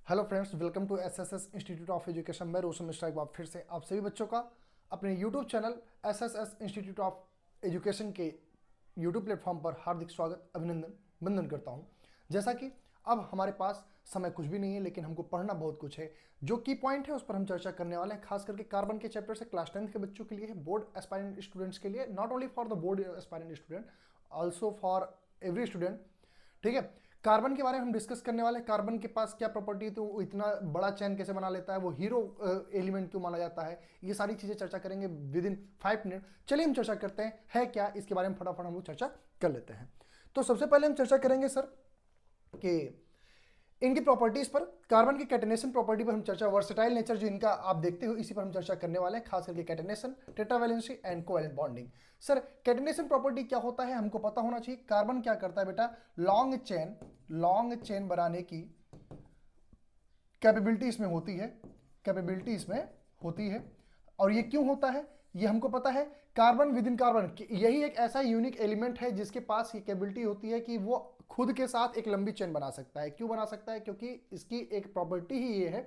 Hello friends, welcome to SSS institute of education. मैं रोशन मिश्रा एक बार फिर से आप सभी बच्चों का अपने YouTube channel SSS institute of education के यूट्यूब प्लेटफॉर्म पर हार्दिक स्वागत, अभिनंदन, वंदन करता हूं। जैसा कि अब हमारे पास समय कुछ भी नहीं है, लेकिन हमको पढ़ना बहुत कुछ है। जो की पॉइंट है उस पर हम चर्चा करने वाले हैं, खास करके कार्बन के चैप्टर से क्लास 10th के बच्चों के लिए है, बोर्ड एस्पायरेंट स्टूडेंट्स के लिए, not only for the board aspirant student, also for every student. ठीक है, कार्बन के बारे में हम डिस्कस करने वाले हैं। कार्बन के पास क्या प्रॉपर्टी है, तो वो इतना बड़ा चैन कैसे बना लेता है, वो हीरो एलिमेंट क्यों माना जाता है, ये सारी चीजें चर्चा करेंगे विद इन 5 मिनट। चलिए हम चर्चा करते हैं है क्या, इसके बारे में फटाफट हम लोग चर्चा कर लेते हैं। तो सबसे पहले हम चर्चा करेंगे सर कि इनकी प्रॉपर्टीज पर, कार्बन की कैटेनेशन प्रॉपर्टी पर हम चर्चा, वर्सेटाइल नेचर जो इनका आप देखते हो, इसी पर हम चर्चा करने वाले हैं, खास करके catenation, tetravalency and covalent bonding. Sir catenation property क्या होता है हमको पता होना चाहिए। कार्बन क्या करता है बेटा, लॉन्ग चेन बनाने की कैपेबिलिटी इसमें होती है, कैपेबिलिटी इसमें होती है। और ये क्यों होता है ये हमको पता है। कार्बन विद इन कार्बन, यही एक ऐसा यूनिक एलिमेंट है जिसके पास ये कैपेबिलिटी होती है कि वो खुद के साथ एक लंबी चेन बना सकता है। क्यों बना सकता है, क्योंकि इसकी एक प्रॉपर्टी ही ये है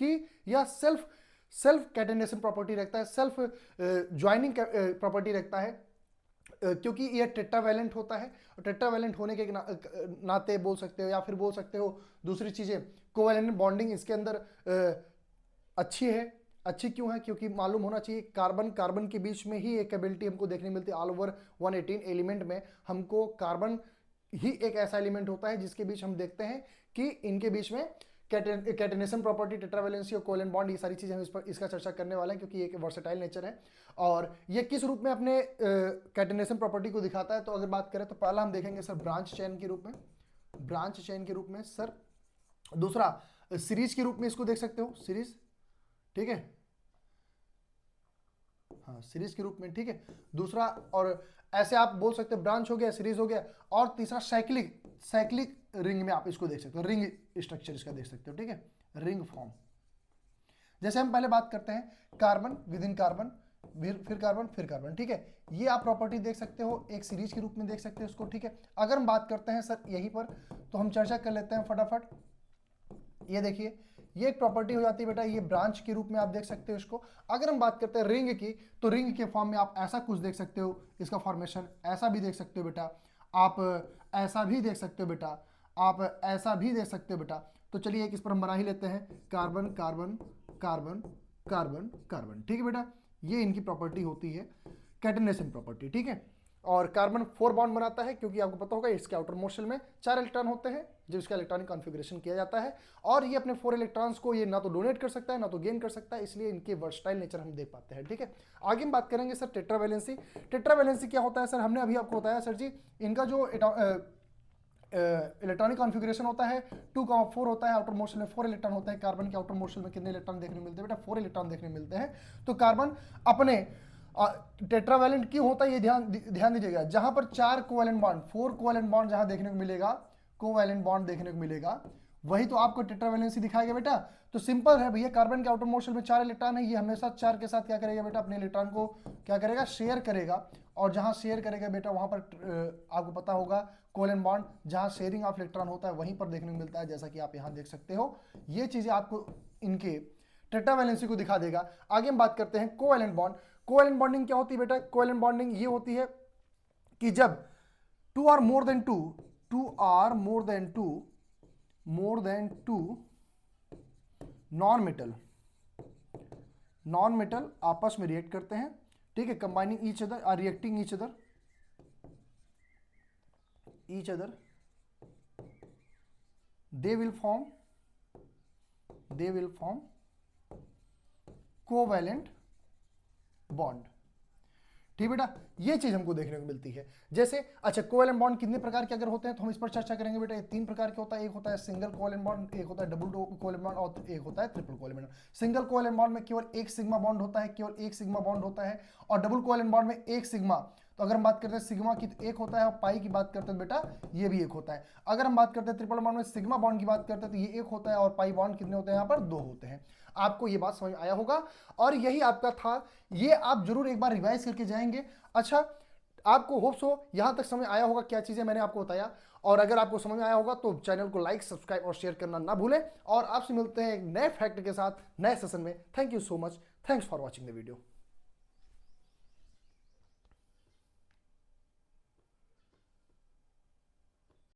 कि यह सेल्फ कैटेनेशन प्रॉपर्टी रखता है, सेल्फ ज्वाइनिंग प्रॉपर्टी रखता है, क्योंकि ये टेट्रावैलेंट होता है। और टेट्रावैलेंट होने के नाते बोल सकते हो, या फिर बोल सकते हो दूसरी चीजें, कोवैलेंट बॉन्डिंग इसके अंदर अच्छी है। अच्छी क्यों है, क्योंकि मालूम होना चाहिए कार्बन कार्बन के बीच में ही एक एबिलिटी हमको देखने मिलती है। ऑल ओवर 118 एलिमेंट में हमको कार्बन ही एक ऐसा एलिमेंट होता है जिसके बीच हम देखते हैं कि इनके बीच में कैटेनेशन प्रॉपर्टी, टेट्रावैलेंसी और कोवैलेंट बॉन्ड, ये सारी चीजें हम इस पर इसका चर्चा करने वाले हैं, क्योंकि ये एक वर्सेटाइल नेचर है। और ये किस रूप में अपने कैटेनेशन प्रॉपर्टी को दिखाता है, तो अगर बात करें तो पहला हम देखेंगे सर ब्रांच चेन के रूप में, ब्रांच चेन के रूप में सर। दूसरा सीरीज के रूप में इसको देख सकते हो, सीरीज, ठीक है, हाँ सीरीज के रूप में, ठीक है। दूसरा, और ऐसे आप बोल सकते हो ब्रांच हो गया, सीरीज हो गया। और तीसरा साइक्लिक रिंग में आप इसको देख सकते हो, रिंग स्ट्रक्चर इसका देख सकते हो, ठीक है, रिंग फॉर्म। जैसे हम पहले बात करते हैं कार्बन विद इन कार्बन, फिर कार्बन फिर कार्बन, ठीक है। ये आप प्रॉपर्टी देख सकते हो, एक सीरीज के रूप में देख सकते हो इसको, ठीक है। अगर हम बात करते हैं सर यहीं पर, तो हम चर्चा कर लेते हैं फटाफट। ये देखिए, ये एक प्रॉपर्टी हो जाती है बेटा, ये ब्रांच के रूप में आप देख सकते हो इसको। अगर हम बात करते हैं रिंग की, तो रिंग के फॉर्म में आप ऐसा कुछ देख सकते हो, इसका फॉर्मेशन ऐसा भी देख सकते हो बेटा, आप ऐसा भी देख सकते हो बेटा, आप ऐसा भी देख सकते हो बेटा। तो चलिए एक इस पर हम बना ही लेते हैं, carbon carbon carbon carbon carbon, ठीक है बेटा। ये इनकी प्रॉपर्टी होती है, कैटेनेशन प्रॉपर्टी, ठीक है। और कार्बन 4 बॉन्ड बनाता है, क्योंकि आपको पता होगा इसके आउटर मोशन में 4 इलेक्ट्रॉन होते हैं, जो इसका इलेक्ट्रॉनिक कॉन्फ़िगरेशन किया जाता है। और ये अपने 4 इलेक्ट्रॉन्स को ये ना तो डोनेट कर सकता है ना तो गेन कर सकता है, इसलिए इनके वर्सटाइल नेचर हम देख पाते हैं, ठीक है। आगे हम बात करेंगे सर टेट्रावैलेंसी। टेट्रावैलेंसी क्या होता है सर, हमने अभी आपको बताया सर जी, इनका जो इलेक्ट्रॉनिक कॉन्फ़िगरेशन होता है 2,4 होता है, आउटर मोशन में 4 इलेक्ट्रॉन होता है। कार्बन के आउटर मोशन में कितने इलेक्ट्रॉन देखने मिलते हैं बेटा, 4 इलेक्ट्रॉन देखने मिलते हैं। तो कार्बन अपने टेट्रावैलेंट क्यों होता है ये ध्यान दीजिएगा, जहां पर 4 कोवैलेंट बॉन्ड, 4 कोवैलेंट बॉन्ड जहां देखने को मिलेगा, कोवैलेंट बॉन्ड देखने को मिलेगा, वही तो आपको टेट्रावैलेंसी दिखाएगा बेटा। तो सिंपल है भैया, कार्बन के आउटर मोशन में 4 इलेक्ट्रॉन है, ये हमेशा 4 के साथ क्या करेगा बेटा, अपने इलेक्ट्रॉन को क्या करेगा, शेयर करेगा। और जहां शेयर करेगा बेटा, वहां पर आपको पता होगा कोवैलेंट बॉन्ड, जहां शेयरिंग ऑफ इलेक्ट्रॉन होता है वहीं पर देखने को मिलता है, जैसा कि आप यहां देख सकते हो। ये चीजें आपको इनके टेट्रावैलेंसी को दिखा देगा। आगे हम बात करते हैं कोवैलेंट बॉन्ड। कोवैलेंट बॉन्डिंग क्या होती है बेटा, कोवैलेंट बॉन्डिंग ये होती है कि जब 2 or more than 2, 2 or more than 2 non metal आपस में रिएक्ट करते हैं, ठीक है, combining each other or reacting each other they will form covalent bond, ठीक बेटा। ये चीज हमको देखने को मिलती है। जैसे अच्छा, कोवैलेंट बॉन्ड कितने प्रकार के अगर होते हैं तो हम इस पर चर्चा करेंगे बेटा। ये 3 प्रकार के होता है, एक होता है सिंगल कोवैलेंट बॉन्ड, एक होता है डबल कोवैलेंट बॉन्ड, और एक होता है triple covalent bond. Single covalent bond में केवल एक सिग्मा बॉन्ड होता है, केवल एक सिग्मा बॉन्ड होता है। और डबल कोवैलेंट बॉन्ड में एक सिग्मा, तो अगर हम बात करते हैं सिग्मा की तो एक होता है, और पाई की बात करते हैं बेटा ये भी एक होता है। अगर हम बात करते हैं ट्रिपल बॉन्ड में सिग्मा बॉन्ड की बात करते हैं तो ये एक होता है, और पाई बॉन्ड कितने होते हैं, यहाँ पर 2 होते हैं। आपको ये बात समझ आया होगा, और यही आपका था, ये आप जरूर एक बार रिवाइज करके जाएंगे। अच्छा, आपको होप्स हो यहां तक समझ आया होगा क्या चीजें मैंने आपको बताया। और अगर आपको समझ में आया होगा तो चैनल को लाइक, सब्सक्राइब और शेयर करना ना भूलें। और आपसे मिलते हैं एक नए फैक्ट के साथ नए सेशन में। Thank you so much, thanks for watching the video.